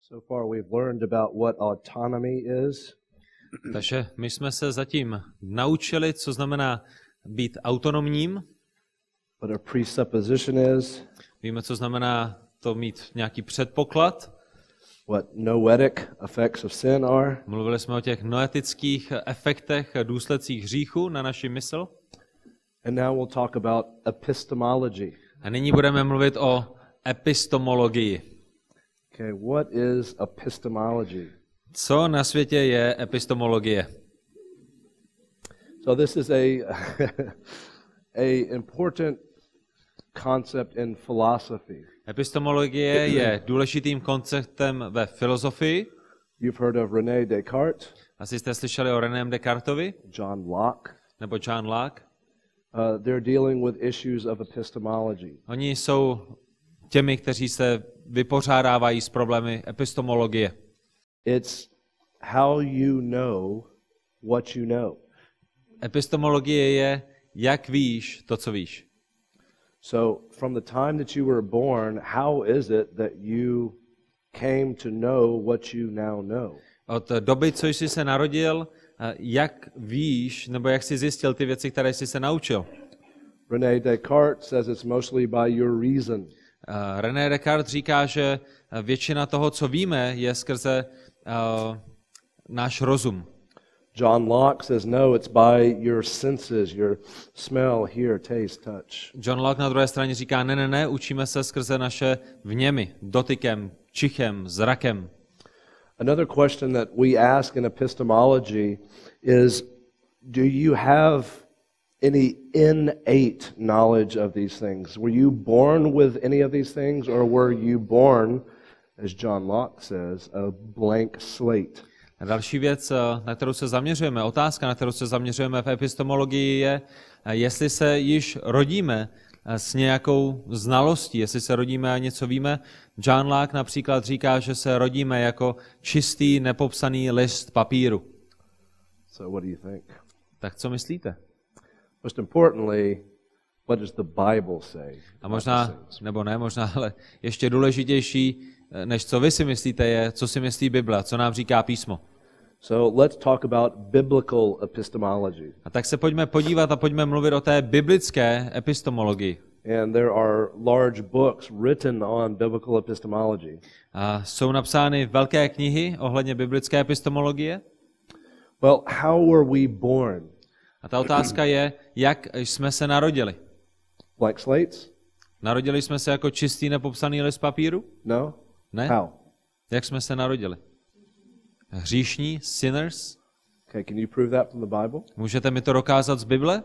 So far we've learned about what autonomy is. Takže my jsme se zatím naučili, co znamená být autonomním. What a presupposition is. Víme, co znamená to mít nějaký předpoklad. What noetic effects of sin are. Mluvili jsme o těch noetických efektech, důsledcích hříchu na naši mysl. And now we'll talk about epistemology. A nyní budeme mluvit o epistemologii. Okay, what is epistemology? Co na světě je epistemologie? So this is a important concept in philosophy. Epistemologie je důležitým konceptem ve filozofii. You've heard of René Descartes. Asi jste slyšeli o Reném Descartovi? John Locke. Nebo John Locke? They're dealing with issues of epistemology. Oni jsou těmi, kteří se vypořádávají s problémy epistemologie. It's how you know what you know. Epistemologie je, jak víš to, co víš. So from the time that you were born, how is it that you came to know what you now know? Od doby, co jsi se narodil, jak víš, nebo jak jsi zjistil ty věci, které jsi se naučil? René Descartes says it's mostly by your reason. René Descartes říká, že většina toho, co víme, je skrze náš rozum. John Locke says no, it's by your senses, your smell, hear, taste, touch. John Locke na druhé straně říká, ne, učíme se skrze naše vněmy, dotykem, čichem, zrakem. Another question that we ask in epistemology is, do you have any innate knowledge of these things? Were you born with any of these things, or were you born, as John Locke says, a blank slate? A další věc, na kterou se zaměřujeme, otázka, na kterou se zaměřujeme v epistemologii je, jestli se již rodíme s nějakou znalostí, jestli se rodíme a něco víme. John Locke například říká, že se rodíme jako čistý, nepopsaný list papíru. So what do you think? Tak co myslíte? Most importantly, what does the Bible say? A možná, nebo ne možná, ale ještě důležitější, než co vy si myslíte, je, co si myslí Bible, co nám říká písmo. So let's talk about biblical epistemology. A tak se pojďme podívat a pojďme mluvit o té biblické epistemologii. And there are large books written on biblical epistemology. A jsou napsány velké knihy ohledně biblické epistemologie. Well, how were we born? A ta otázka je, jak jsme se narodili. Blank slates? Narodili jsme se jako čistý, nepopsaný list papíru? No? Ne. How? Jak jsme se narodili? Hříšní, sinners? Okay, can you prove that from the Bible? Můžete mi to dokázat z Bible?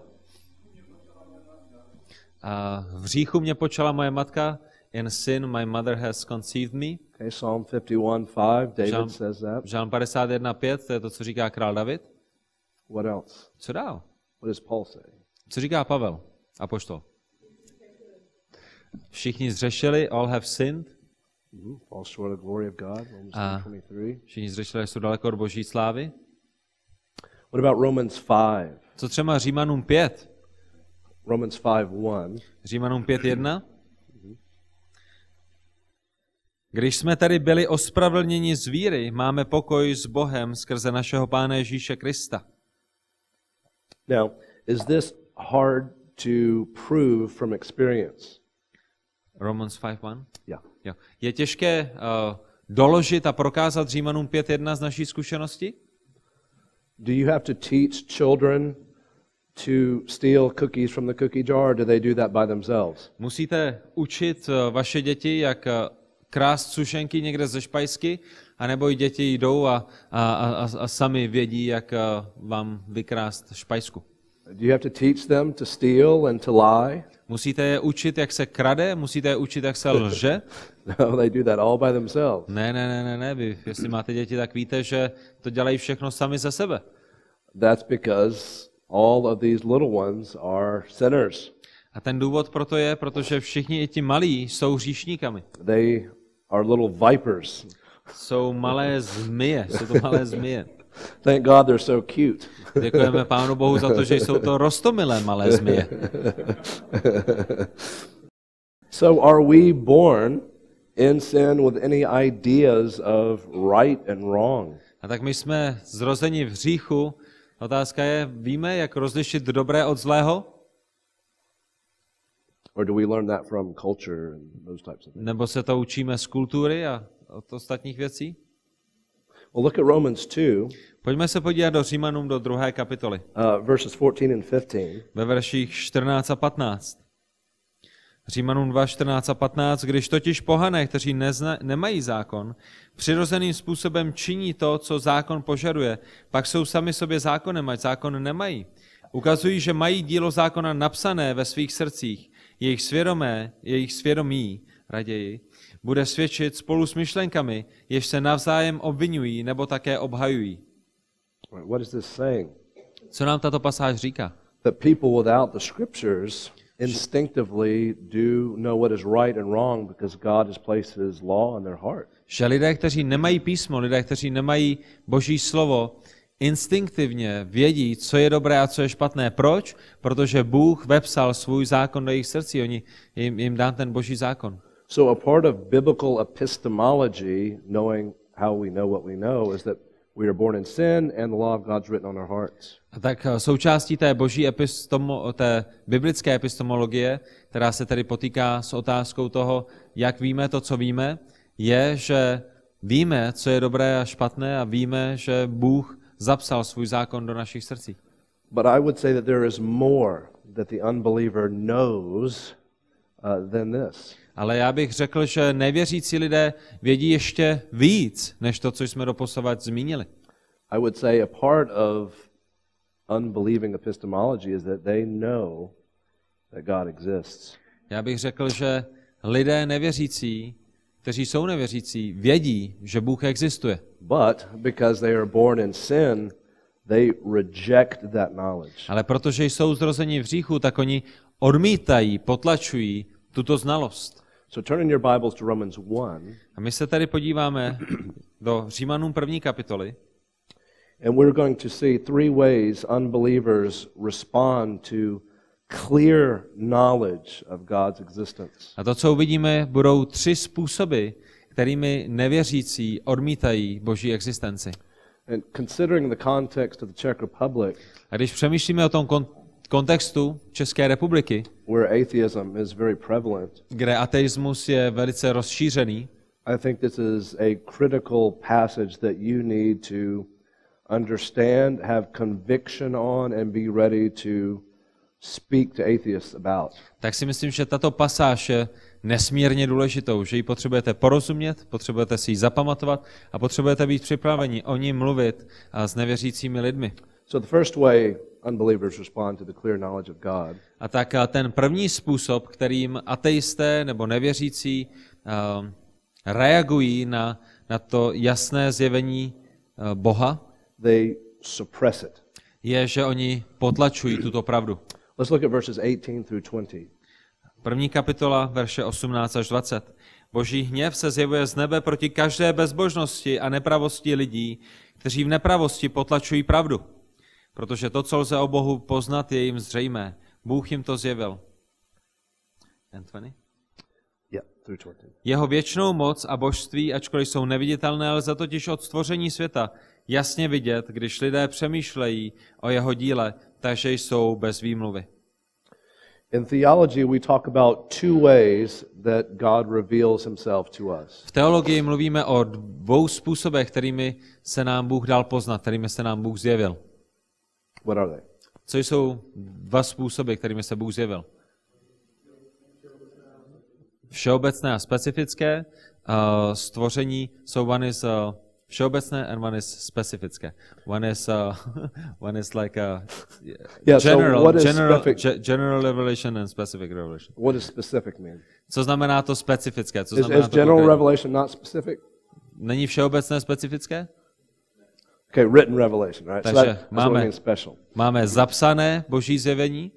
A v hříchu mě počala moje matka. In sin my mother has conceived me. Okay, Psalm 51:5, David says that. Žalm 51:5, to je to, co říká král David. What else? Co dál? What does Paul say? Co říká Pavel, apoštol? Všichni zřešili, all have sinned. Fall short of the glory of God, Romans 3:23. Všichni zřešili, jsou daleko od boží slávy. What about Romans 5? Co třeba Římanům 5? Romans 5:1. Římanům 5:1. Když jsme tedy byli ospravedlněni z víry, máme pokoj s Bohem skrze našeho Pána Ježíše Krista. Now, is this hard to prove from experience? Romans 5:1. Yeah. Jo. Je těžké doložit a prokázat Římanům 5:1 z naší zkušenosti? Do you have to teach children to steal cookies from the cookie jar, or do they do that by themselves? Musíte učit vaše děti, jak krást sušenky někde ze špajsky, anebo i děti jdou a sami vědí, jak vám vykrást špajsku. Do you have to teach them to steal and to lie? Musíte je učit, jak se krade, musíte je učit, jak se lže. No, they do that all by themselves. Ne, vy, jestli máte děti, tak víte, že to dělají všechno sami za sebe. That's because all of these little ones are sinners. A ten důvod proto je, protože všichni i ti malí jsou hříšníkami. They are little vipers. Jsou malé zmije, jsou to malé zmije. Thank God they're so cute. Děkujeme Pánu Bohu za to, že jsou to roztomilé malé zmije. So are we born in sin with any ideas of right and wrong. A tak my jsme zrozeni v hříchu. Otázka je, víme, jak rozlišit dobré od zlého? Or do we learn that from culture and those types of things? Nebo se to učíme z kultury a od ostatních věcí? Well, look at Romans 2, Pojďme se podívat do Římanům do 2. kapitoly. Verses 14 and 15. Ve verších 14 a 15. Římanům 2, 14 a 15. Když totiž pohané, kteří nemají zákon, přirozeným způsobem činí to, co zákon požaduje, pak jsou sami sobě zákonem, ať zákon nemají. Ukazují, že mají dílo zákona napsané ve svých srdcích. Jejich svědomí raději bude svědčit spolu s myšlenkami, jež se navzájem obvinují nebo také obhajují. What is this saying? Co nám tato pasáž říká? That people without the scriptures instinctively do know what is right and wrong because God has placed his law in their heart. Že lidé, kteří nemají písmo, lidé, kteří nemají Boží slovo, instinktivně vědí, co je dobré a co je špatné. Proč? Protože Bůh vepsal svůj zákon do jejich srdcí. Jim dá ten Boží zákon. So a part of biblical epistemology, knowing how we know what we know, is that we are born in sin and the law of God's written on our hearts. A tak součástí té té biblické epistemologie, která se tedy potýká s otázkou toho, jak víme to, co víme, je, že víme, co je dobré a špatné a víme, že Bůh zapsal svůj zákon do našich srdcí. But I would say that there is more that the unbeliever knows than this. Ale já bych řekl, že nevěřící lidé vědí ještě víc, než to, co jsme doposavad zmínili. I would say a part of unbelieving epistemology is that they know that God exists. Já bych řekl, že lidé nevěřící, kteří jsou nevěřící, vědí, že Bůh existuje. But because they are born in sin, they reject that knowledge. Ale protože jsou zrozeni v hříchu, tak oni odmítají, potlačují tuto znalost. So turn in your Bibles to Romans 1. A my se tady podíváme do Římanům 1. kapitoly. And we're going to see three ways unbelievers respond to clear knowledge of God's existence. A to, co uvidíme, budou 3 způsoby, kterými nevěřící odmítají Boží existenci. And considering the context of the Czech Republic, A když přemýšlíme o tom kontextu České republiky, where atheism is very prevalent, kde ateismus je velice rozšířený, I think this is a critical passage that you need to understand, have conviction on, and be ready to speak to atheists about. tak si myslím, že tato pasáž je nesmírně důležitou, že ji potřebujete porozumět, potřebujete si ji zapamatovat a potřebujete být připraveni o ní mluvit s nevěřícími lidmi. So the first way unbelievers respond to the clear knowledge of God A tak ten první způsob, kterým ateisté nebo nevěřící reagují na to jasné zjevení Boha, they suppress it. je, že oni potlačují tuto pravdu. Let's look at verses 18 through 20. První kapitola, verše 18 až 20. Boží hněv se zjevuje z nebe proti každé bezbožnosti a nepravosti lidí, kteří v nepravosti potlačují pravdu. Protože to, co lze o Bohu poznat, je jim zřejmé. Bůh jim to zjevil. Yeah, through 20. Jeho věčnou moc a božství, ačkoliv jsou neviditelné, lze totiž od stvoření světa jasně vidět, když lidé přemýšlejí o jeho díle, takže jsou bez výmluvy. In theology, we talk about two ways that God reveals himself to us. V teologii mluvíme o 2 způsobech, kterými se nám Bůh dal poznat, kterými se nám Bůh zjevil. What are they? Co jsou 2 způsoby, kterými se Bůh zjevil? Všeobecné a specifické. Stvoření jsou one is všeobecné and one is specifické. One is like a general revelation and specific revelation. What does specific mean? Co znamená to specifické? Co Is znamená to general konkrétní? revelation not specific? Není všeobecné specifické? Okay, written revelation, right? Takže That's what it means special. máme zapsané Boží zjevení.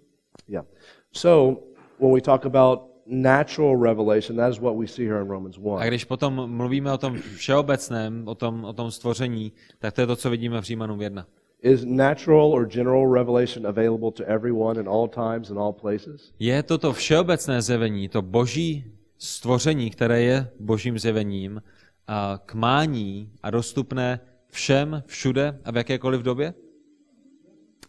Yeah. So when we talk about natural revelation, that is what we see here in Romans 1. A když potom mluvíme o tom všeobecném, o tom stvoření, tak to je to, co vidíme v Římanům 1. Is natural or general revelation available to everyone in all times and all places? Je toto všeobecné zjevení, to Boží stvoření, které je božím zjevením, k mání a dostupné všem, všude a v jakékoliv době?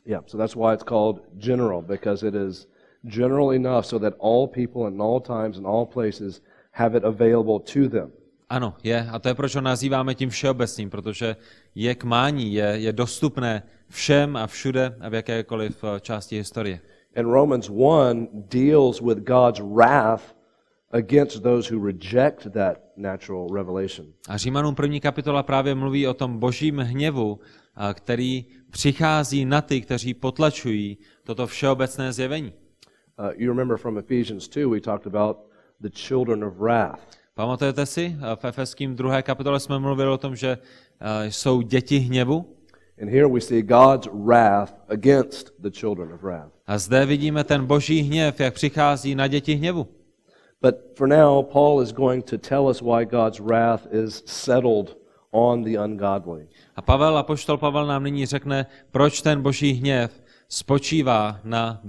Yeah, so that's why it's called general, because it is general enough so that all people in all times and all places have it available to them. Ano, je. A to je, proč ho nazýváme tím všeobecným, protože je k mání, je dostupné všem a všude a v jakékoliv části historie. And Romans 1 deals with God's wrath against those who reject that natural revelation. A Římanům 1. kapitola právě mluví o tom božím hněvu, který přichází na ty, kteří potlačují toto všeobecné zjevení. You remember from Ephesians 2 we talked about the children of wrath. Pamatujete si? V Efeským 2. kapitole jsme mluvili o tom, že jsou děti hněvu. And here we see God's wrath against the children of wrath. A zde vidíme ten boží hněv, jak přichází na děti hněvu. But for now, Paul is going to tell us why God's wrath is settled on the ungodly. A apoštol Pavel nám nyní řekne, proč ten boží hněv spočívá na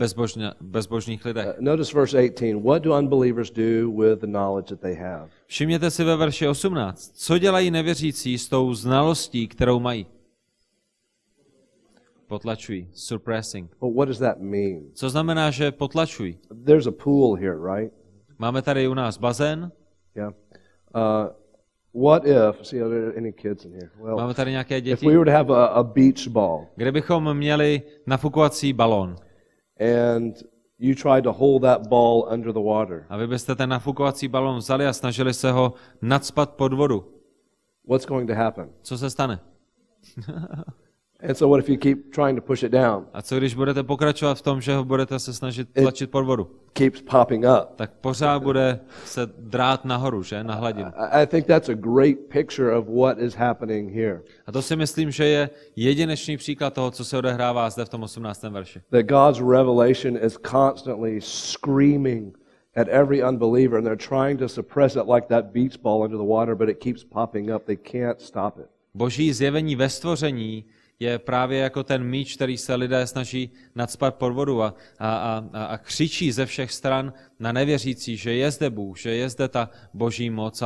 bezbožných lidech. Notice verse 18. What do unbelievers do with the knowledge that they have? Všimněte si ve verši 18. Co dělají nevěřící s tou znalostí, kterou mají? Potlačují. Suppressing. But what does that mean? Co znamená, že potlačují? There's a pool here, right? Máme tady u nás bazén. Yeah. What if, see, are there any kids in here? Well, máme tady nějaké if děti. we were to have a beach ball Kde bychom měli nafukovací balón and you tried to hold that ball under the water, a vy byste ten nafukovací balón vzali a snažili se ho nacpat pod vodu. what's going to happen? Co se stane? And so what if you keep trying to push it down? A co když budete pokračovat v tom, že ho budete se snažit tlačit pod vodu? Keeps popping up. Tak pořád bude se drát nahoru, že? Na hladinu. I think that's a great picture of what is happening here. A to si myslím, že je jedinečný příklad toho, co se odehrává zde v tom 18. verši. That God's revelation is constantly screaming at every unbeliever and they're trying to suppress it like that beach ball under the water, but it keeps popping up. They can't stop it. Boží zjevení ve stvoření je právě jako ten míč, který se lidé snaží nacpat pod vodu a křičí ze všech stran na nevěřící, že je zde Bůh, že je zde ta boží moc,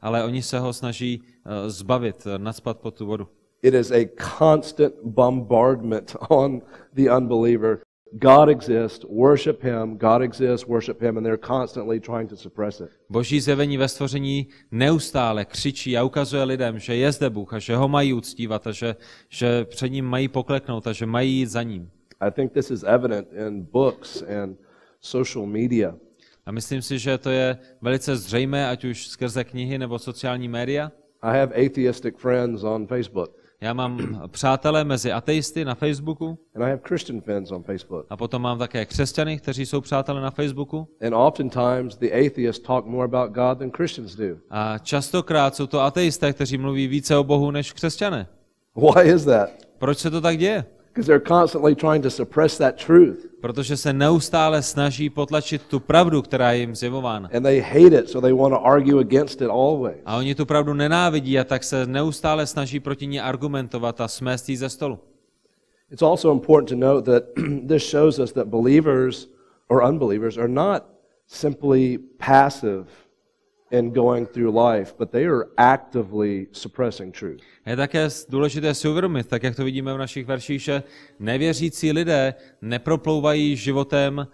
ale oni se ho snaží zbavit, nacpat pod tu vodu. It is a constant bombardment on the unbeliever. God exists, worship him, God exists, worship him, and they're constantly trying to suppress it. Boží zjevení ve stvoření neustále křičí a ukazuje lidem, že je zde Bůh a že ho mají uctívat a že před ním mají pokleknout a že mají jít za ním. I think this is evident in books and social media. A myslím si, že to je velice zřejmé, ať už skrze knihy nebo sociální média. I have atheistic friends on Facebook. Já mám přátelé mezi ateisty na Facebooku. And I have Christian friends on Facebook. A potom mám také křesťany, kteří jsou přátelé na Facebooku. And oftentimes the atheists talk more about God than Christians do. A častokrát jsou to ateisté, kteří mluví více o Bohu než křesťané. Why is that? Proč se to tak děje? Because they're constantly trying to suppress that truth. Protože se neustále snaží potlačit tu pravdu, která je jim zjevována. And they hate it, so they want to argue against it always. A oni tu pravdu nenávidí a tak se neustále snaží proti ní argumentovat a smést jí ze stolu. It's also important to note that this shows us that believers or unbelievers are not simply passive in going through life, but they are actively suppressing truth. Je také důležité si uvědomit, tak jak to vidíme v našich verších, že nevěřící lidé neproplouvají životem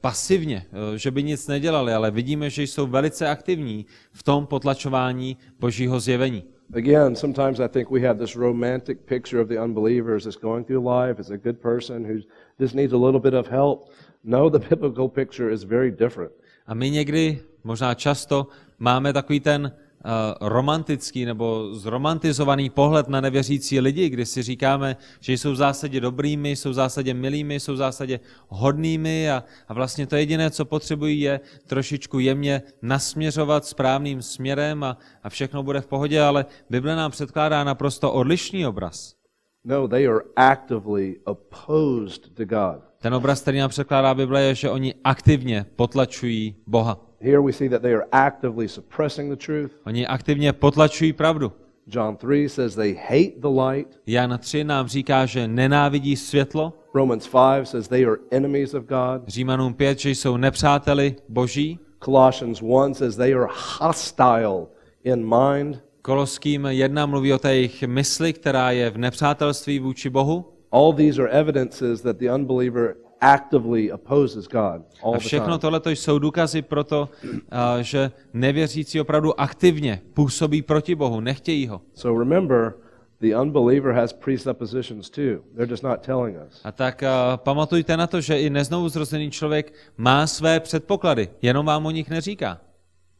pasivně, že by nic nedělali, ale vidíme, že jsou velice aktivní v tom potlačování Božího zjevení. Again, sometimes I think we have this romantic picture of the unbelievers that's going through life as a good person who just needs a little bit of help. No, the biblical picture is very different. A my někdy, možná často, máme takový ten romantický nebo zromantizovaný pohled na nevěřící lidi, kdy si říkáme, že jsou v zásadě dobrými, jsou v zásadě milými, jsou v zásadě hodnými a vlastně to jediné, co potřebují, je trošičku jemně nasměřovat správným směrem a všechno bude v pohodě, ale Bible nám předkládá naprosto odlišný obraz. No, they are actively opposed to God. Ten obraz, který nám předkládá Bible, je, že oni aktivně potlačují Boha. Here we see that they are actively suppressing the truth. Oni aktivně potlačují pravdu. John 3 says they hate the light. Jan 3 nám říká, že nenávidí světlo. Romans 5 says they are enemies of God. Římanům 5, že jsou nepřáteli Boží. Colossians 1 says they are hostile in mind. Koloským 1 mluví o té jejich mysli, která je v nepřátelství vůči Bohu. All these are evidences that the unbeliever actively opposes God all A the všechno time. tohle jsou důkazy pro to, že nevěřící opravdu aktivně působí proti Bohu, nechtějí ho. So remember, the unbeliever has presuppositions too. They're just not telling us. A tak pamatujte na to, že i neznovuzrozený člověk má své předpoklady, jenom vám o nich neříká.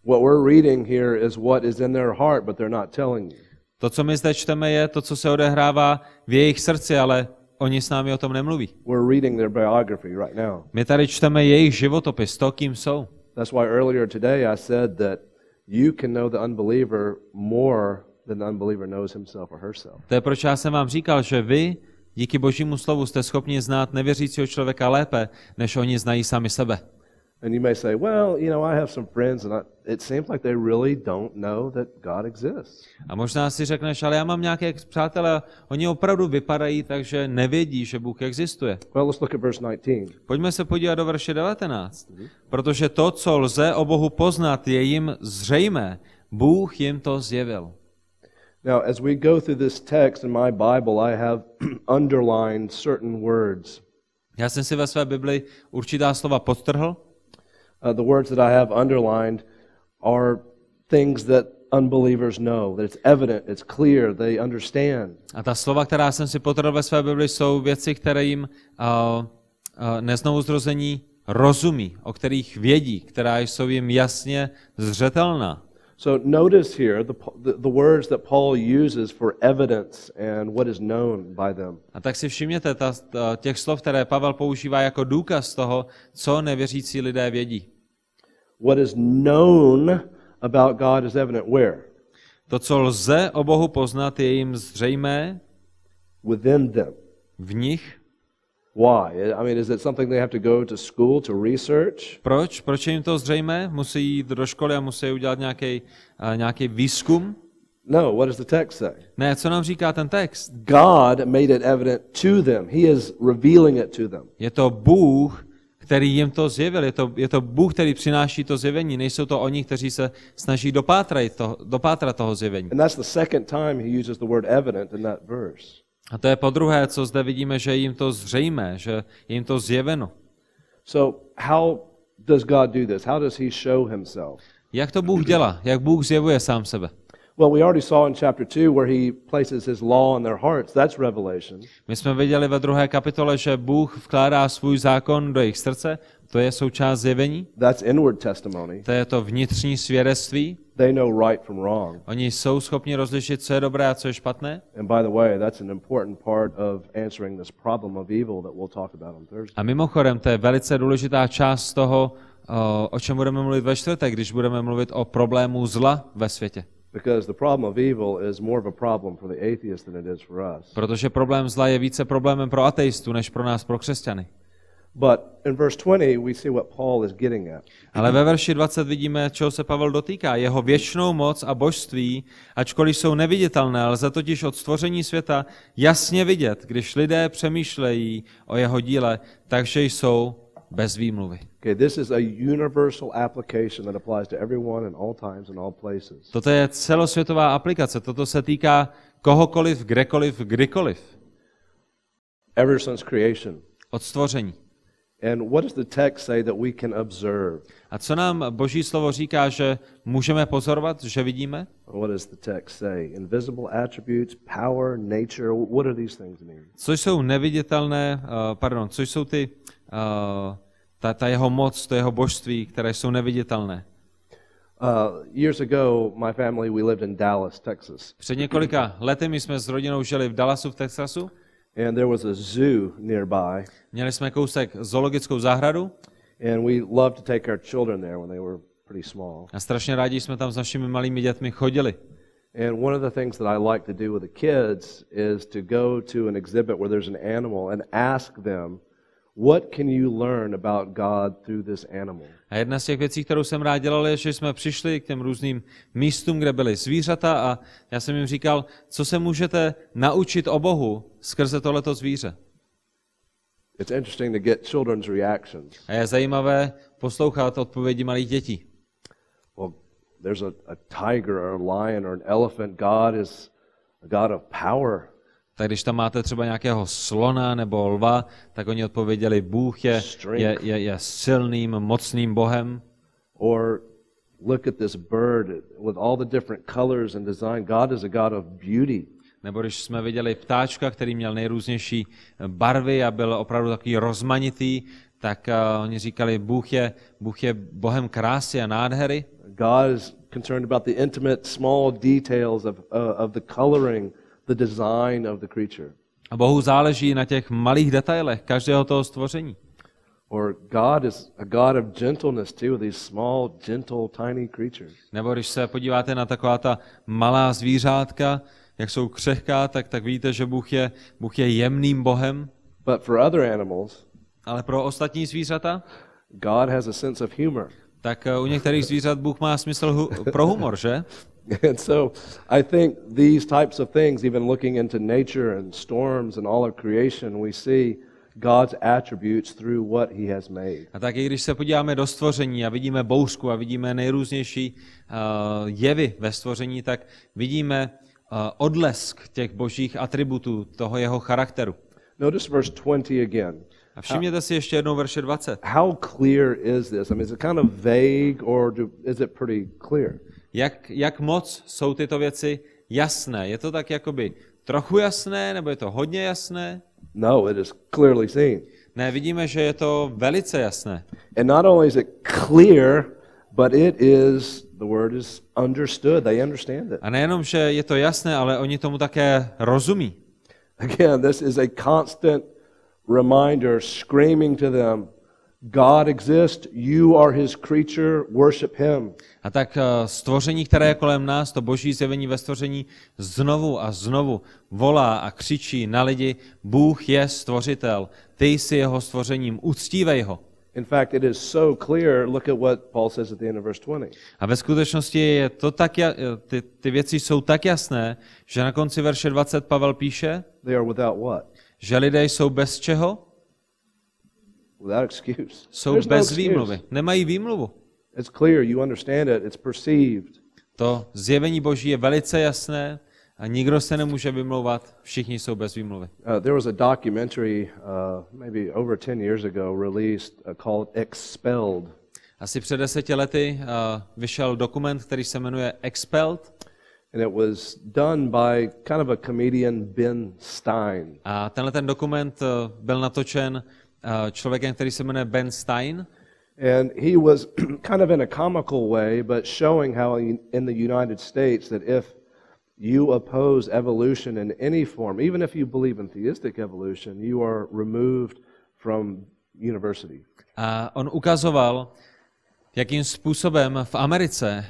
What we're reading here is what is in their heart, but they're not telling you. To, co my zde čteme, je to, co se odehrává v jejich srdci, ale oni s námi o tom nemluví. We're reading their biography right now. My tady čteme jejich životopis, to, kým jsou. That's why earlier today I said that you can know the unbeliever more than the unbeliever knows himself or herself. To je proč já jsem vám říkal, že vy díky Božímu slovu jste schopni znát nevěřícího člověka lépe, než oni znají sami sebe. And you may say, well, you know, I have some friends and it seems like they really don't know that God exists. A možná si řekneš, ale já mám nějaké přátelé a oni opravdu vypadají tak, že nevědí, že Bůh existuje. Well, let's look at verse 19. Pojďme se podívat do verše 19. Protože to, co lze o Bohu poznat, je jim zřejmé. Bůh jim to zjevil. Now, as we go through this text in my Bible, I have underlined certain words. Já jsem si ve své Bibli určitá slova podtrhl. The words that I have underlined are things that unbelievers know, that it's evident, it's clear, they understand. A ta slova, která jsem si podtrhl ve své Bibli, jsou věci, které jim neznovuzrození rozumí, o kterých vědí, která jsou jim jasně zřetelná. So notice here the words that Paul uses for evidence and what is known by them. A tak si všimněte těch slov, které Pavel používá jako důkaz toho, co nevěřící lidé vědí. What is known about God is evident where? To, co lze o Bohu poznat, je jim zřejmé Within them. v nich. Why? I mean, is it something they have to go to school to research? Proč? Proč je jim to zřejmé? Musí jít do školy a musí udělat nějaký výzkum? No, what does the text say? Ne, co nám říká ten text? God made it evident to them. He is revealing it to them. Je to Bůh, který jim to zjevil. Je to Bůh, který přináší to zjevení. Nejsou to oni, kteří se snaží dopátrat toho zjevení. And that's the second time he uses the word evident in that verse. A to je podruhé, co zde vidíme, že je jim to zřejmé, že je jim to zjeveno. So how does God do this? How does he show himself? Jak to Bůh dělá? Jak Bůh zjevuje sám sebe? Well, we already saw in chapter 2 where he places his law in their hearts. That's revelation. My jsme viděli ve 2. kapitole, že Bůh vkládá svůj zákon do jejich srdce. To je součást zjevení. That's inward testimony. To je to vnitřní svědectví. They know right from wrong. Oni jsou schopni rozlišit, co je dobré a co je špatné. And by the way, that's an important part of answering this problem of evil that we'll talk about on Thursday. A mimochodem, to je velice důležitá část toho, o čem budeme mluvit ve čtvrtek, když budeme mluvit o problému zla ve světě. Because the problem of evil is more of a problem for the atheist than it is for us. Protože problém zla je více problémem pro ateistu, než pro nás, pro křesťany. But in verse 20 we see what Paul is getting at. Ale ve verši 20 vidíme, čeho se Pavel dotýká. Jeho věčnou moc a božství, ačkoliv jsou neviditelné, lze totiž od stvoření světa jasně vidět, když lidé přemýšlejí o jeho díle, takže jsou bez výmluvy. Okay, this is a universal application that applies to everyone in all times and all places. Toto je celosvětová aplikace. Toto se týká kohokoliv, kdekoliv, kdykoliv. Ever since creation. Od stvoření. And what does the text say that we can observe? A co nám Boží slovo říká, že můžeme pozorovat, že vidíme? What does the text say? Invisible attributes, power, nature, what are these things mean? Co jsou neviditelné, co jsou ty, ta jeho moc, to jeho božství, které jsou neviditelné? Years ago, my family, we lived in Dallas, Texas. Před několika lety my jsme s rodinou žili v Dallasu v Texasu. And there was a zoo nearby. Měli jsme kousek zoologickou zahradu. And we loved to take our children there when they were pretty small. A strašně rádi jsme tam s našimi malými dětmi chodili. And one of the things that I like to do with the kids is to go to an exhibit where there's an animal and ask them, what can you learn about God through this animal? A jedna z těch věcí, kterou jsem rád dělal, je, že jsme přišli k těm různým místům, kde byly zvířata a já jsem jim říkal, co se můžete naučit o Bohu skrze tohleto zvíře. It's interesting to get children's reactions. A je zajímavé poslouchat odpovědi malých dětí. there's a tiger or a lion or an elephant, God is a God of power. Tak když tam máte třeba nějakého slona nebo lva, tak oni odpověděli, Bůh je silným, mocným Bohem. Or look at this bird with all the different colors and design. God is a God of beauty. Nebo když jsme viděli ptáčka, který měl nejrůznější barvy a byl opravdu takový rozmanitý, tak oni říkali, Bůh je Bohem krásy a nádhery. God is concerned about the intimate, small details of the coloring, the design of the creature. A Bohu záleží na těch malých detailech každého toho stvoření. Or God is a God of gentleness too, these small, gentle, tiny creatures. Nebo když se podíváte na taková ta malá zvířátka, jak jsou křehká, tak vidíte, že Bůh je jemným Bohem. But for other animals, ale pro ostatní zvířata, God has a sense of humor. Tak u některých zvířat Bůh má smysl pro humor, že? And so I think these types of things, even looking into nature and storms and all of creation, we see God's attributes through what he has made. A tak i když se podíváme do stvoření a vidíme bouřku a vidíme nejrůznější jevy ve stvoření, tak vidíme odlesk těch božích atributů, toho jeho charakteru. Notice verse 20 again. A všimněte si ještě jednou verše 20. How clear is this? I mean, is it kind of vague or is it pretty clear? Jak moc jsou tyto věci jasné? Je to tak jakoby trochu jasné, nebo je to hodně jasné? No, it is clearly seen. Ne, vidíme, že je to velice jasné. And not only is it clear, but the word is understood. They understand it. A nejenom, že je to jasné, ale oni tomu také rozumí. Again, this is a constant reminder screaming to them, God exists, you are his creature, worship him. A tak stvoření, které je kolem nás, to boží zjevení ve stvoření, znovu a znovu volá a křičí na lidi, Bůh je stvořitel, ty jsi jeho stvořením, uctívej ho. In fact, it is so clear, look at what Paul says at the end of verse 20. A ve skutečnosti je to tak, ty věci jsou tak jasné, že na konci verše 20 Pavel píše, They are without what? že lidé jsou bez čeho? Without excuse. Jsou There's bez no výmluvy. excuse. Nemají výmluvu. It's clear, you understand it, it's perceived. To zjevení Boží je velice jasné a nikdo se nemůže vymlouvat, všichni jsou bez výmluvy. There was a documentary maybe over 10 years ago released called Expelled. Asi před 10 lety vyšel dokument, který se jmenuje Expelled. And it was done by kind of a comedian, Ben Stein. A ten dokument byl natočen člověkem, který se jmenuje Ben Stein. And he was kind of in a comical way, but showing how in the United States that if you oppose evolution in any form, even if you believe in theistic evolution, you are removed from university. A on ukazoval, jakým způsobem v Americe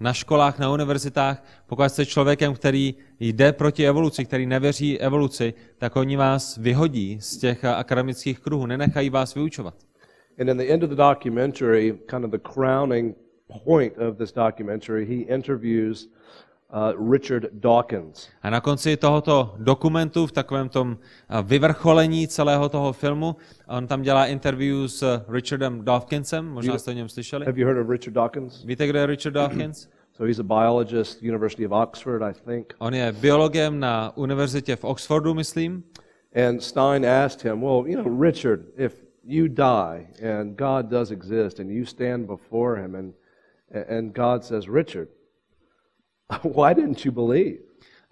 na školách, na univerzitách, pokud jste člověkem, který jde proti evoluci, který nevěří evoluci, tak oni vás vyhodí z těch akademických kruhů, nenechají vás vyučovat. And in the end of the documentary, kind of the crowning point of this documentary, he interviews Richard Dawkins. A na konci tohoto dokumentu, v takovém tom vyvrcholení celého toho filmu, on tam dělá interview s Richardem Dawkinsem, možná jste o něm slyšeli. Have you heard of Richard Dawkins? Víte, kdo je Richard Dawkins? So he's a biologist, University of Oxford, I think. On je biologem na univerzitě v Oxfordu, myslím. And Stein asked him, well, you know, Richard, if you die and God does exist and you stand before him and God says, Richard, why didn't you believe?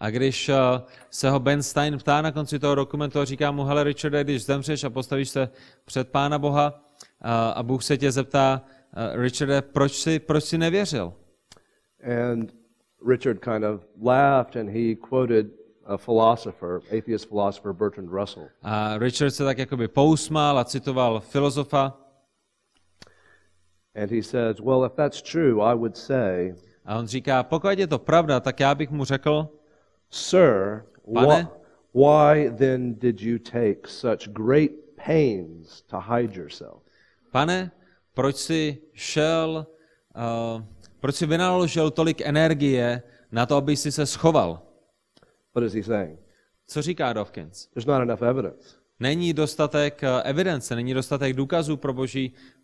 A když se ho Ben Stein ptá na konci toho dokumentu a říká mu, hele Richarde, když zemřeš a postavíš se před Pána Boha a Bůh se tě zeptá, Richarde, proč jsi nevěřil? And Richard kind of laughed and he quoted a philosopher, atheist philosopher Bertrand Russell. A Richard se tak jakoby pousmál a citoval filozofa. And he says, well, if that's true, I would say, a on říká, pokud je to pravda, tak já bych mu řekl, Sir, Pane, why then did you take such great pains to hide yourself? Pane, proč jsi vynaložil tolik energie na to, aby jsi se schoval? What is he saying? Co říká Dawkins? There's not enough evidence. Není dostatek evidence, není dostatek důkazů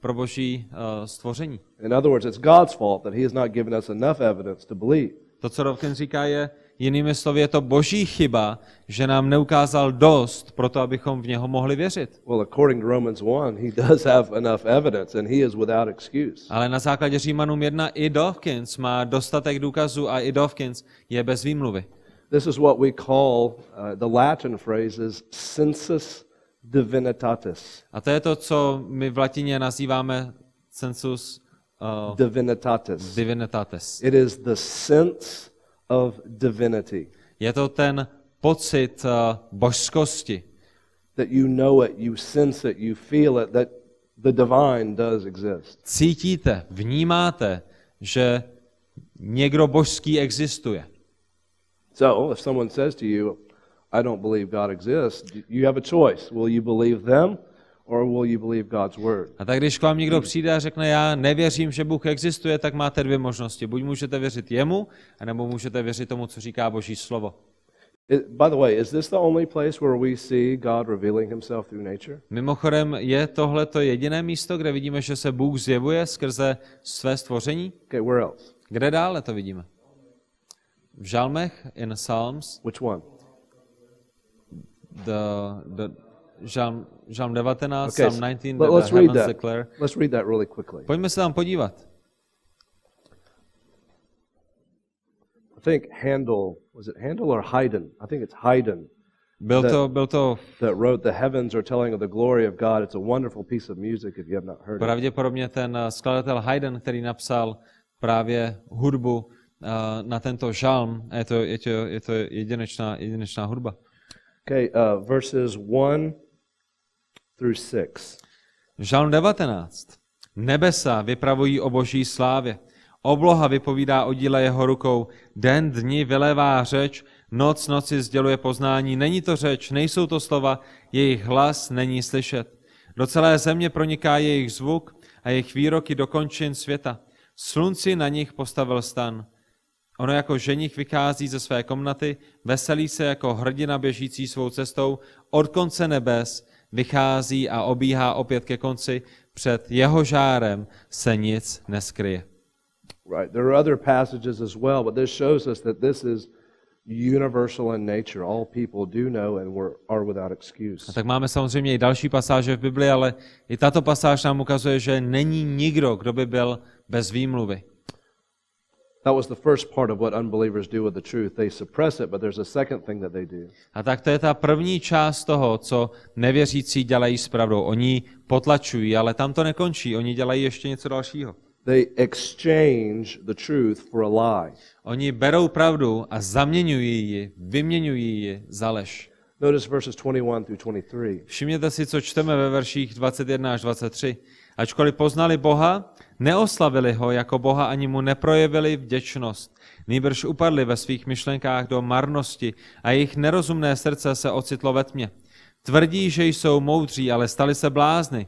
pro boží stvoření. In other words, it's God's fault that he has not given us enough evidence to believe. To, co Dawkins říká, je jinými slovy, je to boží chyba, že nám neukázal dost pro to, abychom v něho mohli věřit. Well, according to Romans 1, he does have enough evidence and he is without excuse. Ale na základě Římanům 1 i Dawkins má dostatek důkazů a i Dawkins je bez výmluvy. This is what we call, the Latin phrase is sensus divinitatis. A to je to, co my v latině nazýváme sensus divinitatis. It is the sense of divinity. Je to ten pocit božskosti. That you know it, you sense it, you feel it, that the divine does exist. Cítíte, vnímáte, že někdo božský existuje. So, if someone says to you, I don't believe God exists, you have a choice. Will you believe them or will you believe God's word? A tak když k vám někdo přijde a řekne, já nevěřím, že Bůh existuje, tak máte dvě možnosti. Buď můžete věřit jemu, anebo můžete věřit tomu, co říká Boží slovo. By the way, is this the only place where we see God revealing himself through nature? Mimochodem, je tohle to jediné místo, kde vidíme, že se Bůh zjevuje skrze své stvoření? Okay, where else? Kde dále to vidíme? V žalmech, in Psalms. Which one? Žalm 19, Okay, Psalm 19, let's the read heavens that. declare. Let's read that really quickly. Pojďme se tam podívat. I think Handel, was it Handel or Haydn? I think it's Haydn. Byl to that wrote the heavens are telling of the glory of God. It's a wonderful piece of music if you have not heard it. pravděpodobně ten skladatel Haydn, který napsal právě hudbu na tento žalm. Je to jedinečná hudba. Okay, verses 1 through 6. Žalm 19. Nebesa vypravují o Boží slávě. Obloha vypovídá o díle jeho rukou. Den dni vylévá řeč, noc noci sděluje poznání. Není to řeč, nejsou to slova, jejich hlas není slyšet. Do celé země proniká jejich zvuk a jejich výroky do končin světa. Slunci na nich postavil stan. Ono jako ženich vychází ze své komnaty, veselí se jako hrdina běžící svou cestou, od konce nebes vychází a obíhá opět ke konci, před jeho žárem se nic neskryje. Right. There are other passages as well, but this shows us that this is universal in nature. All people do know and are without excuse. A tak máme samozřejmě i další pasáže v Bibli, ale i tato pasáž nám ukazuje, že není nikdo, kdo by byl bez výmluvy. That was the first part of what unbelievers do with the truth. They suppress it, but there's a second thing that they do. A tak to je ta první část toho, co nevěřící dělají s pravdou. Oni potlačují, ale tam to nekončí. Oni dělají ještě něco dalšího. They exchange the truth for a lie. Oni berou pravdu a zaměňují ji, vyměňují ji za lež. Notice verses 21 through 23. Všimněte si, co čteme ve verších 21 až 23. Ačkoliv poznali Boha, neoslavili ho jako Boha ani mu neprojevili vděčnost. Nýbrž upadli ve svých myšlenkách do marnosti a jejich nerozumné srdce se ocitlo ve tmě. Tvrdí, že jsou moudří, ale stali se blázny.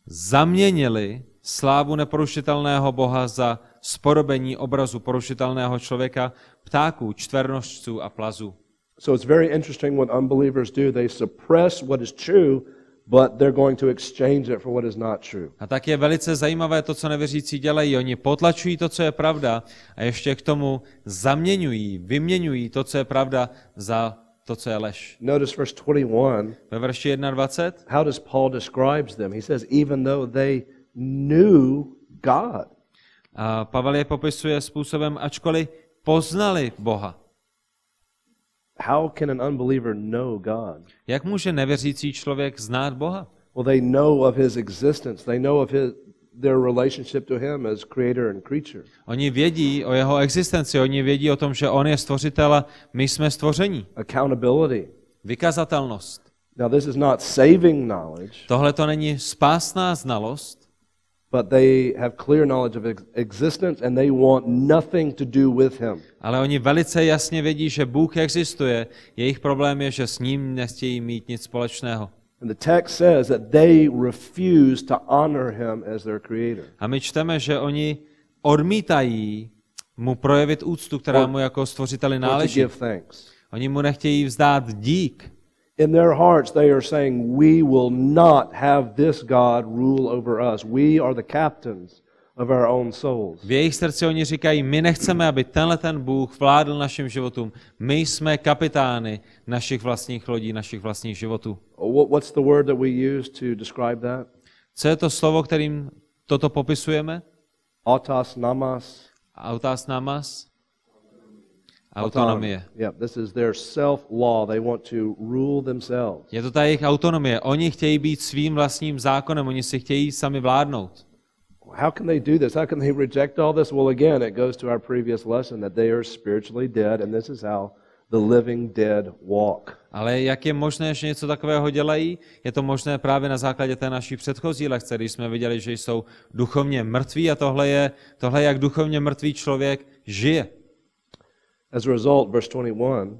Zaměnili slávu neporušitelného Boha za spodobení obrazu porušitelného člověka, ptáků, čtvernožců a plazů. So it's very interesting what unbelievers do. They suppress what is true, but they're going to exchange it for what is not true. A tak je velice zajímavé to, co nevěřící dělají. Oni potlačují to, co je pravda, a ještě k tomu zaměňují, vyměňují to, co je pravda, za to, co je lež. Notice verse 21. Ve verši 21. How does Paul describes them? He says, even though they knew God. A Pavel je popisuje způsobem, ačkoliv poznali Boha. How can an unbeliever know God? Jak může nevěřící člověk znát Boha? Well, they know of his existence. They know of their relationship to him as creator and creature. Oni vědí o jeho existenci, oni vědí o tom, že on je stvořitel a my jsme stvoření. Accountability. Vykazatelnost. Now this is not saving knowledge. Tohle to není spásná znalost, but they have clear knowledge of existence and they want nothing to do with him. ale oni velice jasně vědí, že Bůh existuje. Jejich problém je, že s ním nechtějí mít nic společného. And the text says that they refuse to honor him as their creator. A my čteme, že oni odmítají mu projevit úctu, která mu jako stvořiteli náleží. Give thanks. Oni mu nechtějí vzdát dík, In their hearts they are saying, we will not have this God rule over us. We are the captains of our own souls. V jejich srdci oni říkají, my nechceme, aby ten Bůh vládl našim životům. My jsme kapitány našich vlastních lodí, našich vlastních životů. What's the word that we use to describe that? Co je to slovo, kterým toto popisujeme? Autos namas. Autas namas? Autonomie. Yeah, this is their self-law. They want to rule themselves. Je to ta jejich autonomie. Oni chtějí být svým vlastním zákonem, oni si chtějí sami vládnout. How can they do this? How can they reject all this? Well, again, it goes to our previous lesson that they are spiritually dead, and this is how the living dead walk. Ale jak je možné, že něco takového dělají? Je to možné právě na základě té naší předchozí lekce, když jsme viděli, že jsou duchovně mrtví a tohle je, jak duchovně mrtvý člověk žije. As a result, verse 21,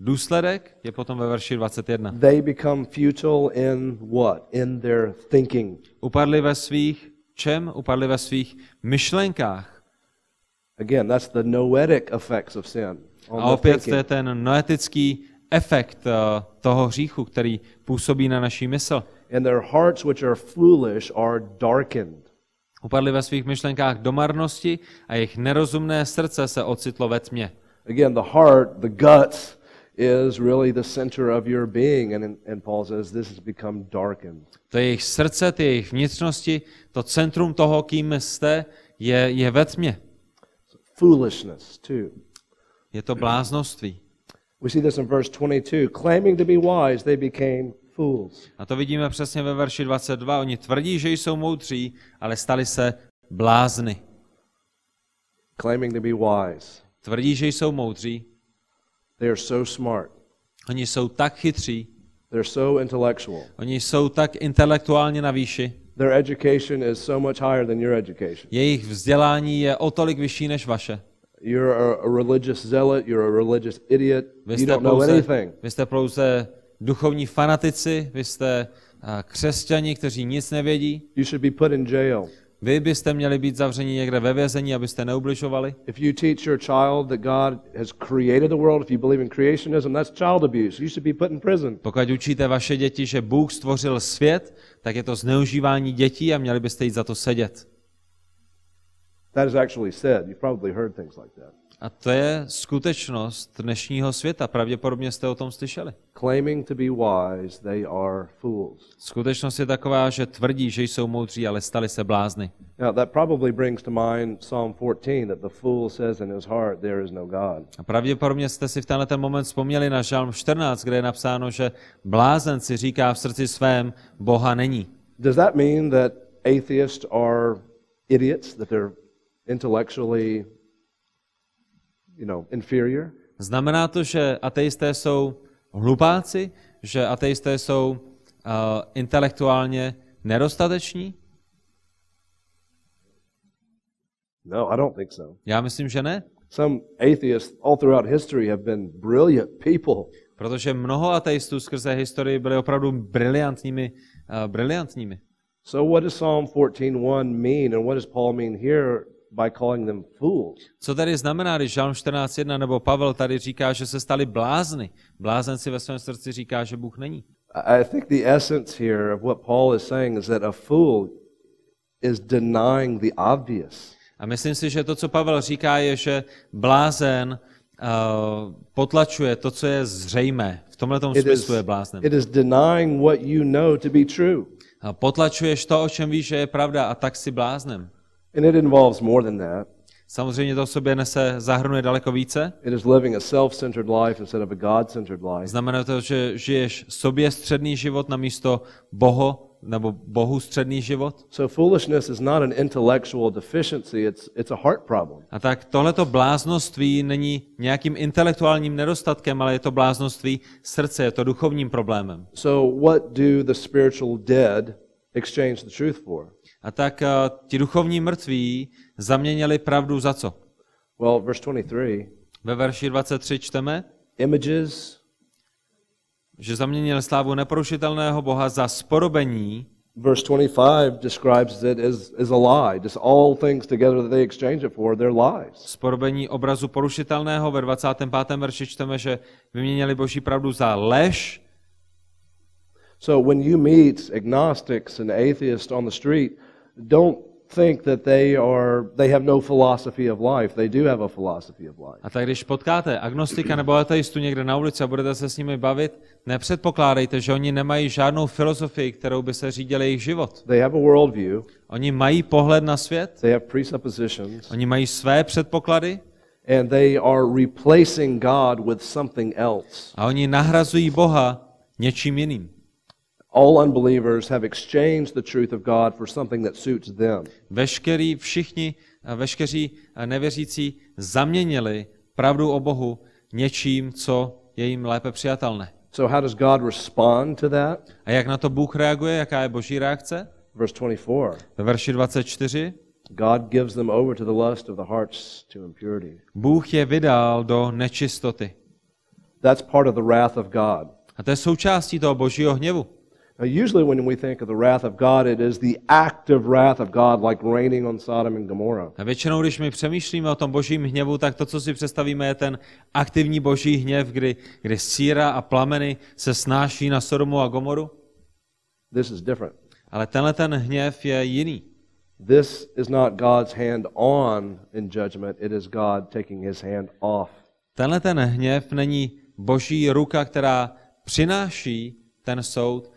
důsledek je potom ve verši 21. They become futile in what? In their thinking. Upadli ve svých čem? Upadli ve svých myšlenkách. Again, that's the noetic effects of sin. A opět to je ten noetický efekt toho hříchu, který působí na naší mysl. And their hearts which are foolish are darkened. Upadli ve svých myšlenkách do marnosti a jejich nerozumné srdce se ocitlo ve tmě. Again, the heart, the guts, is really the center of your being, and Paul says this has become darkened. To jejich srdce, ty jejich vnitřnosti, to centrum toho, kým jste, je ve tmě. Foolishness, too. Je to bláznoství. We see this in verse 22. Claiming to be wise, they became fools. A to vidíme přesně ve verši 22. Oni tvrdí, že jsou moudří, ale stali se blázny. Claiming to be wise. Tvrdí, že jsou moudří. They are so smart. Oni jsou tak chytří. They're so intellectual. Oni jsou tak intelektuálně na výši. Their education is so much higher than your education. Jejich vzdělání je o tolik vyšší než vaše. You're a religious zealot, you're a religious idiot. You don't know anything. Vy jste pouze duchovní fanatici, vy jste křesťani, kteří nic nevědí. You should be put in jail. Vy byste měli být zavřeni někde ve vězení, abyste neubližovali. If you teach your child that God has created the world, if you believe in creationism, that's child abuse. You should be put in prison. Pokud učíte vaše děti, že Bůh stvořil svět, tak je to zneužívání dětí a měli byste jít za to sedět. That is actually said. You've probably heard things like that. A to je skutečnost dnešního světa. Pravděpodobně jste o tom slyšeli. Claiming to be wise, they are fools. Skutečnost je taková, že tvrdí, že jsou moudří, ale stali se blázny. Now that probably brings to mind Psalm 14 that the fool says in his heart there is no God. A pravděpodobně jste si v tenhle moment vzpomněli na Žalm 14, kde je napsáno, že blázen si říká v srdci svém, Boha není. Does that mean that atheists are idiots, that they're intellectually, inferior? Znamená to, že ateisté jsou hlupáci, že ateisté jsou intelektuálně nedostateční? No, I don't think so. Já myslím, že ne. Some atheists all throughout history have been brilliant people. Protože mnoho ateistů skrze historii byli opravdu brilliantními. So what does Psalm 14:1 mean, and what does Paul mean here by calling them fools? Co tady znamená, když Žalm 14:1 nebo Pavel tady říká, že se stali blázny? Blázen si ve svém srdci říká, že Bůh není. I think the essence here of what Paul is saying is that a fool is denying the obvious. A myslím si, že to, co Pavel říká, je, že blázen potlačuje to, co je zřejmé. V tomhletom smyslu je bláznem. It is denying what you know to be true. Potlačuješ to, o čem víš, že je pravda, a tak si bláznem. And it involves more than that. Samozřejmě to v sobě zahrnuje daleko více. It is living a self-centered life instead of a God-centered life. Znamená to, že žiješ soběstředný život namísto Bohu středný život. So foolishness is not an intellectual deficiency, it's a heart problem. A tak tohleto bláznoství není nějakým intelektuálním nedostatkem, ale je to bláznoství srdce, je to duchovním problémem. So what do the spiritual dead exchange the truth for? A tak ti duchovní mrtví zaměnili pravdu za co? Well, verse 23. Ve verši 23 čteme, Images, že zaměnili slávu neporušitelného Boha za spodobení. Verse 25 describes it as a lie. Just all things together that they exchange it for, they're lies. Spodobení obrazu porušitelného. Ve 25. verši čteme, že vyměnili Boží pravdu za lež So when you meet agnostics and atheists on the street, don't think that they have no philosophy of life. They do have a philosophy of life. A tak když potkáte agnostika nebo ateistu někde na ulici a budete se s nimi bavit, nepředpokládejte, že oni nemají žádnou filozofii, kterou by se řídil jejich život. They have a worldview. Oni mají pohled na svět. They have presuppositions. Oni mají své předpoklady. And they are replacing God with something else. A oni nahrazují Boha něčím jiným. All unbelievers have exchanged the truth of God for something that suits them. Veškeří nevěřící zaměnili pravdu o Bohu něčím, co je jim lépe přijatelné. So how does God respond to that? A jak na to Bůh reaguje? Jaká je Boží reakce? Verse 24. Ve verši 24. God gives them over to the lust of the hearts to impurity. Bůh je vydal do nečistoty. That's part of the wrath of God. A to je součástí toho Božího hněvu. Now, usually when we think of the wrath of God, it is the active wrath of God, like raining on Sodom and Gomorrah. A většinou, když my přemýšlíme o tom Božím hněvu, tak to, co si představíme, je ten aktivní Boží hněv, kdy síra a plameny se snáší na Sodomu a Gomoru. This is different. Ale ten hněv je jiný. This is not God's hand on in judgment, it is God taking his hand off. Ten hněv není Boží ruka, která přináší ten soud.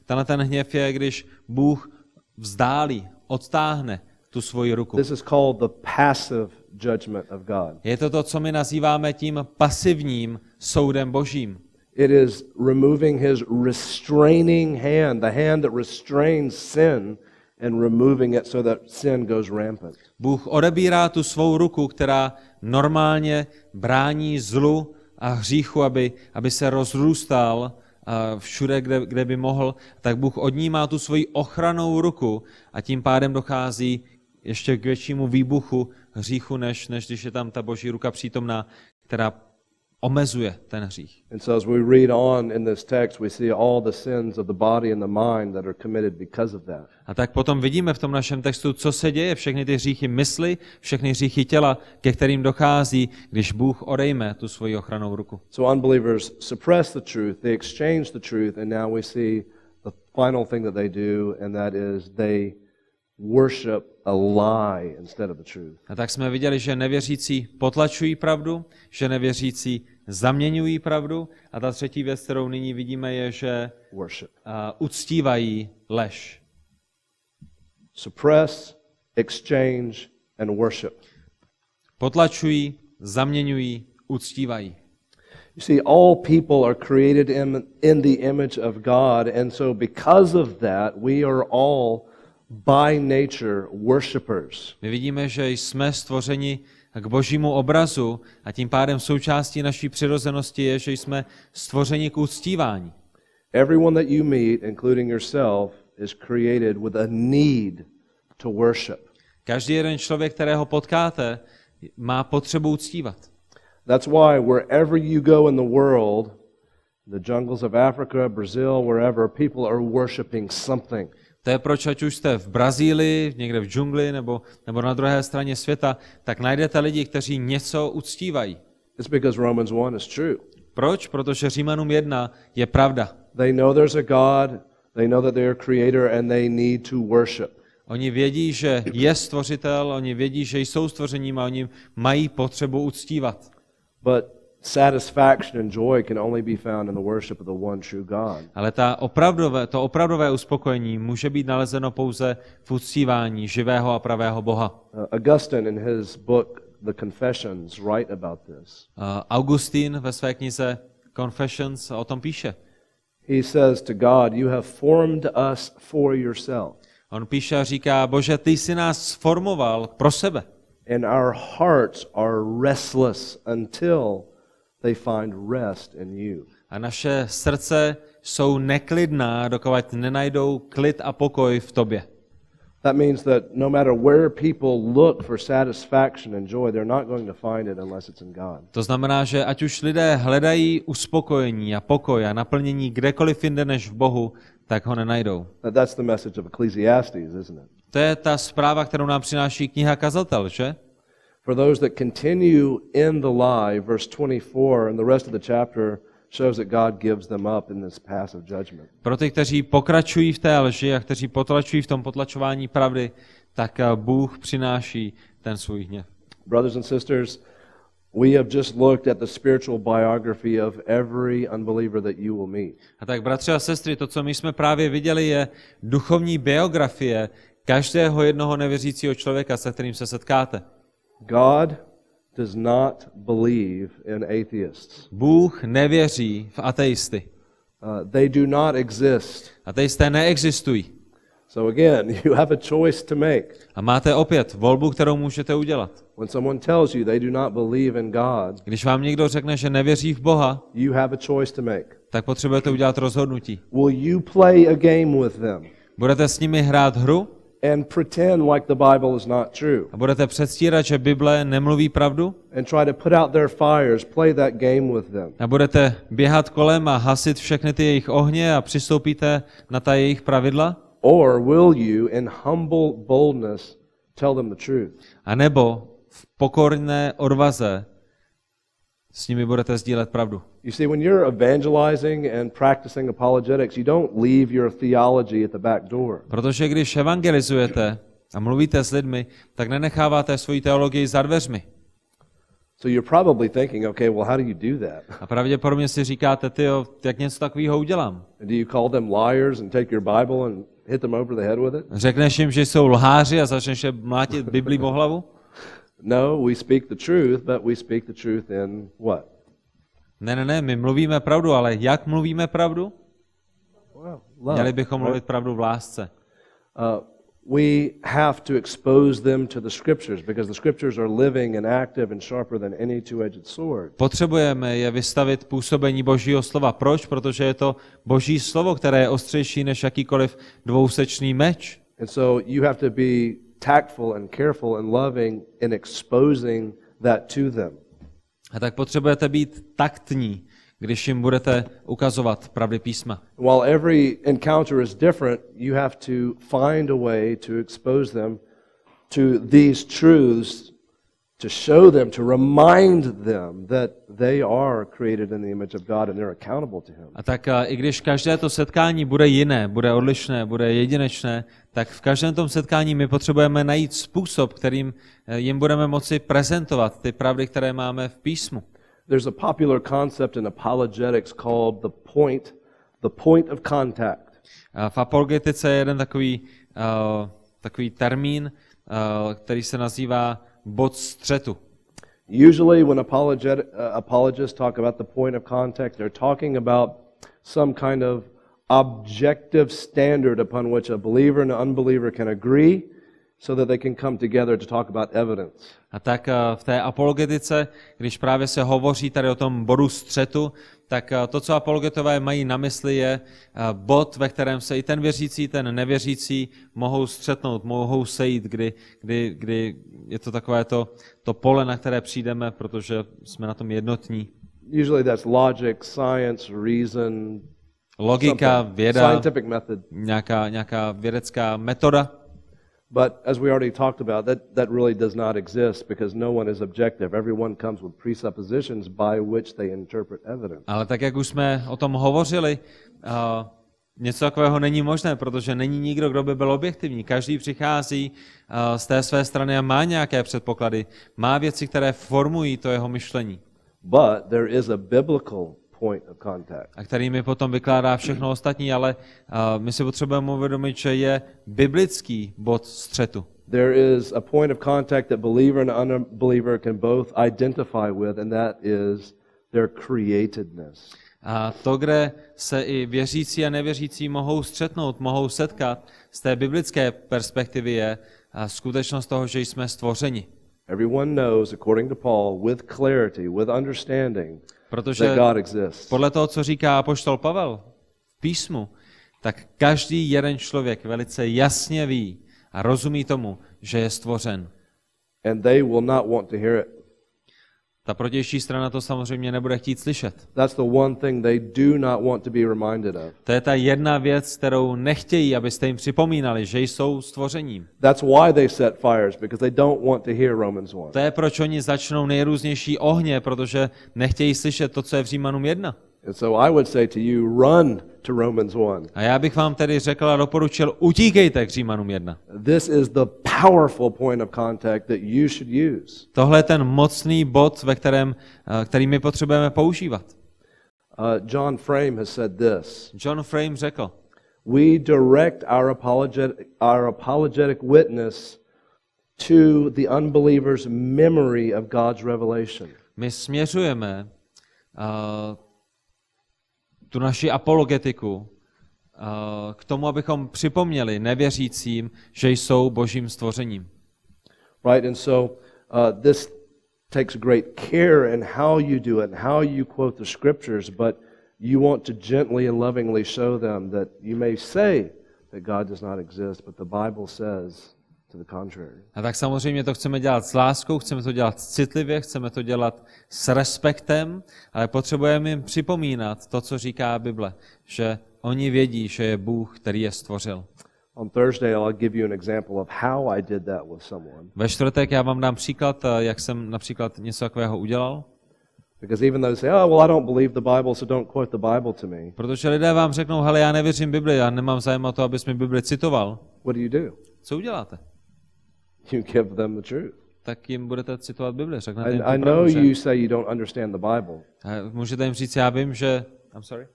Tenhle hněv je, když Bůh vzdálí, odtáhne tu svoji ruku. This is called the passive judgment of God. Je to, co my nazýváme tím pasivním soudem Božím. It is removing his restraining hand, the hand that restrains sin, and removing it so that sin goes rampant. Bůh odebírá tu svou ruku, která normálně brání zlu a hříchu, aby se rozrůstal všude, kde by mohl, tak Bůh odnímá tu svoji ochrannou ruku a tím pádem dochází ještě k většímu výbuchu hříchu, než když je tam ta Boží ruka přítomná, která omezuje ten hřích. And so as we read on in this text, we see all the sins of the body and the mind that are committed because of that. A tak potom vidíme v tom našem textu, co se děje, všechny ty hříchy mysli, všechny hříchy těla, ke kterým dochází, když Bůh odejme tu svoji ochrannou ruku. So unbelievers suppress the truth, they exchange the truth, and now we see the final thing that they do, and that is they worship a lie instead of the truth. A tak jsme viděli, že nevěřící potlačují pravdu, že nevěřící zaměňují pravdu a ta třetí věc, kterou nyní vidíme, je, že uctívají lež. Suppress, exchange and worship. Potlačují, zaměňují, uctívají. You see, all people are created in the image of God, and so because of that, we are all by nature worshipers. My vidíme, že jsme stvořeni k Božímu obrazu a tím pádem součástí naší přirozenosti je, že jsme stvořeni k uctívání. Everyone that you meet, including yourself, is created with a need to worship. Každý jeden člověk, kterého potkáte, má potřebu uctívat. That's why wherever you go in the world, the jungles of Africa, Brazil, wherever, people are worshiping something. To je proč, ať už jste v Brazílii, někde v džungli nebo na druhé straně světa, tak najdete lidi, kteří něco uctívají. It's because Romans 1 is true. Proč? Protože Římanům 1 je pravda. They know there's a God, they know that they are creator and they need to worship. Oni vědí, že je stvořitel, oni vědí, že jsou stvořením a oni mají potřebu uctívat. But satisfaction and joy can only be found in the worship of the one true God. Ale to opravdové uspokojení může být nalezeno pouze v uctívání živého a pravého Boha. Augustine in his book The Confessions write about this. Augustín ve své knize Confessions o tom píše. He says to God, you have formed us for yourself. On píše a říká, Bože, ty jsi nás sformoval pro sebe. And our hearts are restless until they find rest in you. A naše srdce jsou neklidná, dokud nenajdou klid a pokoj v tobě. That means that no matter where people look for satisfaction and joy, they're not going to find it unless it's in God. To znamená, že ať už lidé hledají uspokojení a pokoj a naplnění kdekoliv jinde než v Bohu, tak ho nenajdou. That's the message of Ecclesiastes, isn't it? To je ta zpráva, kterou nám přináší kniha Kazatel, že? For those that continue in the lie, verse 24 and the rest of the chapter shows that God gives them up in this passive judgment. Pro ty, kteří pokračují v té lži a kteří potlačují v tom potlačování pravdy, tak Bůh přináší ten svůj hněv. Brothers and sisters, we have just looked at the spiritual biography of every unbeliever that you will meet. A tak, bratři a sestry, to, co my jsme právě viděli, je duchovní biografie každého jednoho nevěřícího člověka, se kterým se setkáte. God does not believe in atheists. Bůh nevěří v ateisty. They do not exist. Ateisté neexistují. So again, you have a choice to make. A máte opět volbu, kterou můžete udělat. When someone tells you they do not believe in God, Když vám někdo řekne, že nevěří v Boha, you have a choice to make. tak potřebujete udělat rozhodnutí. Will you play a game with them Budete s nimi hrát hru and pretend like the Bible is not true? a budete předstírat, že Bible nemluví pravdu And try to put out their fires, play that game with them? a budete běhat kolem a hasit všechny ty jejich ohně a přistoupíte na ta jejich pravidla? Or will you, in humble boldness, tell them the truth? A nebo v pokorné odvaze s nimi budete sdílet pravdu? You see, when you're evangelizing and practicing apologetics, you don't leave your theology at the back door. Protože když evangelizujete a mluvíte s lidmi, tak nenecháváte svoji teologii za dveřmi. So you're probably thinking, okay, well, how do you do that? A pravděpodobně si říkáte, tyjo, jak něco takového udělám? Do you call them liars and take your Bible and hit them over the head with it? Řekneš jim, že jsou lháři a začneš je mlátit Biblí o hlavu? No, we speak the truth, but we speak the truth in what? Ne, my mluvíme pravdu, ale jak mluvíme pravdu? Well, love. Měli bychom mluvit pravdu v lásce. We have to expose them to the scriptures because the scriptures are living and active and sharper than any two-edged sword. Potřebujeme je vystavit působení Božího slova. Proč? Protože je to Boží slovo, které je ostřejší než jakýkoliv dvousečný meč. And so you have to be tactful and careful and loving in exposing that to them. A tak potřebujete být taktní, když jim budete ukazovat pravdy písma. While every encounter is different, you have to find a way to expose them to these truths, to show them, to remind them that they are created in the image of God and they're accountable to Him. A tak i když každé to setkání bude jiné, bude odlišné, bude jedinečné, tak v každém tom setkání my potřebujeme najít způsob, kterým jim budeme moci prezentovat ty pravdy, které máme v písmu. There's a popular concept in apologetics called the point of contact. V apologetice je jeden takový termín, který se nazývá bod střetu. Usually when apologists talk about the point of contact, they're talking about some kind of objective standard upon which a believer and an unbeliever can agree so that they can come together to talk about evidence. A tak v té apologetice, když právě se hovoří tady o tom bodu střetu, tak to, co apologetové mají na mysli, je bod, ve kterém se i ten věřící, ten nevěřící mohou střetnout, mohou sejít, kdy je to takové to pole, na které přijdeme, protože jsme na tom jednotní. Usually that's logic, science, reason, Logika, věda, scientific method. nějaká vědecká metoda. But as we already talked about, that really does not exist because no one is objective. Everyone comes with presuppositions by which they interpret evidence. Ale tak, jak už jsme o tom hovořili, něco takového není možné, protože není nikdo, kdo by byl objektivní. Každý přichází z té své strany a má nějaké předpoklady, má věci, které formují to jeho myšlení. But there is a biblical point of contact. A kterými potom vykládá všechno ostatní, ale my si potřebujeme uvědomit, že je biblický bod střetu. There is a point of contact that believer and unbeliever can both identify with, and that is their createdness. A to, kde se i věřící a nevěřící mohou střetnout, mohou setkat z té biblické perspektivy, je skutečnost toho, že jsme stvořeni. Everyone knows, according to Paul, with clarity, with understanding, Protože that God exists. podle toho, co říká apoštol Pavel v písmu, tak každý jeden člověk velice jasně ví a rozumí tomu, že je stvořen. And they will not want to hear it. Ta protější strana to samozřejmě nebude chtít slyšet. That's the one thing they do not want to be reminded of. To je ta jedna věc, kterou nechtějí, abyste jim připomínali, že jsou stvořením. That's why they set fires, because they don't want to hear Romans 1. To je, proč oni začnou nejrůznější ohně, protože nechtějí slyšet to, co je v Římanům 1. And so I would say to you, run to Romans 1. A já bych vám tedy řekl a doporučil, utíkejte k Římanům 1. This is the powerful point of contact that you should use. Tohle je ten mocný bod, který my potřebujeme používat. John Frame has said this. John Frame řekl, We direct our apologetic witness to the unbeliever's memory of God's revelation. my směřujeme tu naši apologetiku k tomu, abychom připomněli nevěřícím, že jsou Božím stvořením. Right, and so this takes great care in how you do it and how you quote the scriptures, but you want to gently and lovingly show them that you may say that God does not exist, but the Bible says to the contrary. A tak samozřejmě to chceme dělat s láskou, chceme to dělat citlivě, chceme to dělat s respektem, ale potřebujeme jim připomínat to, co říká Bible, že oni vědí, že je Bůh, který je stvořil. On Thursday, I'll give you an example of how I did that with someone. Ve čtvrtek já vám dám příklad, jak jsem například něco takového udělal. Because even though they say, oh, well, I don't believe the Bible, so don't quote the Bible to me. Protože lidé vám řeknou, hele, já nevěřím Bibli, já nemám zájem o to, abys mi Bibli citoval. What do? Co uděláte? You give them the truth. Tak jim budete citovat Bibli. Řeknete jim I know you say you don't understand the Bible. Můžete jim říct, já vím, že... I'm sorry?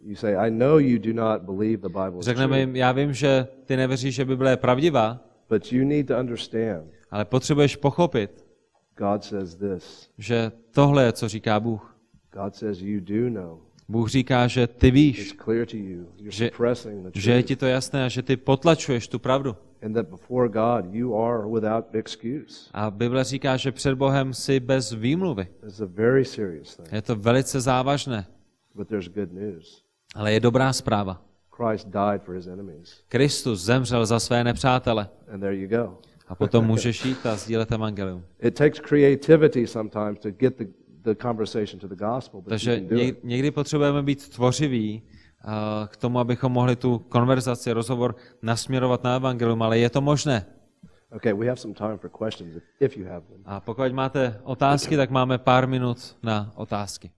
You say, I know you do not believe the Bible is Řekneme true. jim, já vím, že ty nevěříš, že Bible je pravdivá, But you need to understand. ale potřebuješ pochopit, God says this. že tohle je, co říká Bůh. God says you do know. Bůh říká, že ty víš, It's clear to you. You're že, suppressing the že je truth. ti to jasné a že ty potlačuješ tu pravdu. And that before God you are without excuse. A Bible říká, že před Bohem jsi bez výmluvy. It's a very serious thing. Je to velice závažné, But there's good news. ale je dobrá zpráva. Christ died for his enemies. Kristus zemřel za své nepřátele. And there you go. A potom můžeš jít a sdílet evangelium. It takes creativity sometimes to get the conversation to the gospel, but Takže you can do it. někdy potřebujeme být tvořiví k tomu, abychom mohli tu konverzaci, rozhovor nasměrovat na evangelium, ale je to možné. Okay, we have some time for questions if you have them. A pokud máte otázky, tak máme pár minut na otázky.